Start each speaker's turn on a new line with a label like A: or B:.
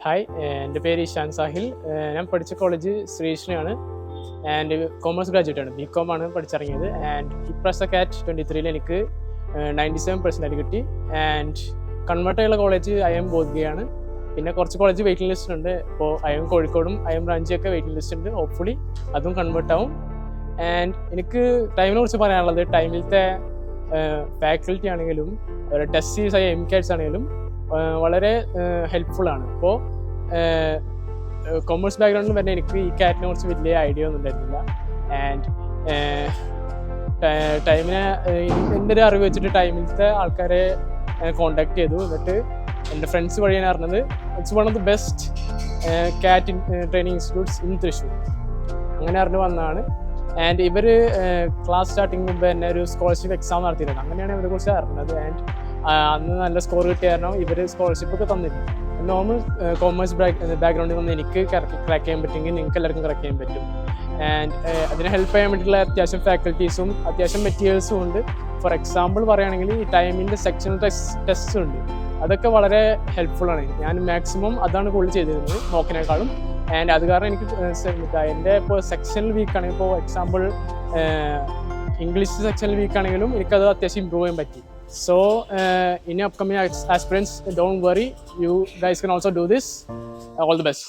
A: Hi, എൻ്റെ പേര് ഇഷാൻ സാഹിൽ. ഞാൻ പഠിച്ച കോളേജ് ശ്രീകൃഷ്ണയാണ്. ആൻഡ് കോമേഴ്സ് ഗ്രാജുവേറ്റ് ആണ്. BCom ആണ് പഠിച്ചിറങ്ങിയത്. ആൻഡ് ഇപ്രാവശ്യത്തെ CAT 23 എനിക്ക് 97% കിട്ടി. ആൻഡ് കൺവേർട്ട് ചെയ്യുന്ന കോളേജ് IIM ബോധ്ഗയാണ്. പിന്നെ കുറച്ച് കോളേജ് വെയിറ്റിംഗ് ലിസ്റ്റ് ഉണ്ട്. ഇപ്പോൾ IIM കോഴിക്കോടും IIM റാഞ്ചിയൊക്കെ വെയിറ്റിംഗ് ലിസ്റ്റ് ഉണ്ട്. ഹോപ്പ്ഫുള്ളി അതും കൺവേർട്ട് ആവും. ആൻഡ് എനിക്ക് ടൈമിനെ കുറിച്ച് പറയാനുള്ളത്, ടൈമിലത്തെ ഫാക്കൽറ്റി ആണെങ്കിലും ടെസ്റ്റ് സീരീസ് ആയ MCATs ആണെങ്കിലും വളരെ ഹെൽപ്ഫുൾ ആണ്. ഇപ്പോൾ കൊമേഴ്സ് ബാക്ക്ഗ്രൗണ്ടിൽ തന്നെ എനിക്ക് ഈ CATനെ കുറിച്ച് വലിയ ഐഡിയ ഒന്നും ഉണ്ടായിരുന്നില്ല. ആൻഡ് ടൈമിനെ എൻ്റെ ഒരു അറിവ് വെച്ചിട്ട് ടൈമിലത്തെ ആൾക്കാരെ കോണ്ടാക്ട് ചെയ്തു. എന്നിട്ട് എൻ്റെ ഫ്രണ്ട്സ് വഴിയാണ് അറിഞ്ഞത് it's one of the best CAT training institutes in Thrissur. അങ്ങനെ അറിഞ്ഞു വന്നതാണ്. ആൻഡ് ഇവർ ക്ലാസ് സ്റ്റാർട്ടിങ് മുമ്പ് തന്നെ ഒരു സ്കോളർഷിപ്പ് എക്സാം നടത്തിയിട്ടുണ്ട്. അങ്ങനെയാണ് ഇവരെ കുറിച്ച് അറിഞ്ഞത്. ആൻഡ് അന്ന് നല്ല സ്കോർ കിട്ടിയ കാരണം ഇവർ സ്കോളർഷിപ്പ് ഒക്കെ തന്നിരുന്നു. നോർമൽ കോമേഴ്സ് ബാക്ക്ഗ്രൗണ്ടിൽ വന്ന് എനിക്ക് ക്രാക്ക് ചെയ്യാൻ പറ്റുമെങ്കിൽ നിങ്ങൾക്ക് എല്ലാവർക്കും ക്രാക്ക് ചെയ്യാൻ പറ്റും. ആൻഡ് അതിനെ ഹെൽപ്പ് ചെയ്യാൻ വേണ്ടിയിട്ടുള്ള അത്യാവശ്യം ഫാക്കൽറ്റീസും അത്യാവശ്യം മെറ്റീരിയൽസും ഉണ്ട്. ഫോർ എക്സാമ്പിൾ പറയുകയാണെങ്കിൽ ഈ ടൈമിൻ്റെ സെക്ഷണൽ ടെസ്റ്റ് ഉണ്ട്. അതൊക്കെ വളരെ ഹെൽപ്ഫുള്ളാണ്. ഞാൻ മാക്സിമം അതാണ് കൂടുതൽ ചെയ്തിരുന്നത് നോക്കിനേക്കാളും. ആൻഡ് അത് കാരണം എനിക്ക് എൻ്റെ ഇപ്പോൾ സെക്ഷണൽ വീക്കാണെങ്കിൽ, ഇപ്പോൾ എക്സാമ്പിൾ ഇംഗ്ലീഷ് സെക്ഷണൽ വീക്കാണെങ്കിലും എനിക്കത് അത്യാവശ്യം ഇമ്പ്രൂവ് ചെയ്യാൻ പറ്റി. So in upcoming aspirants, don't worry, you guys can also do this. All the best.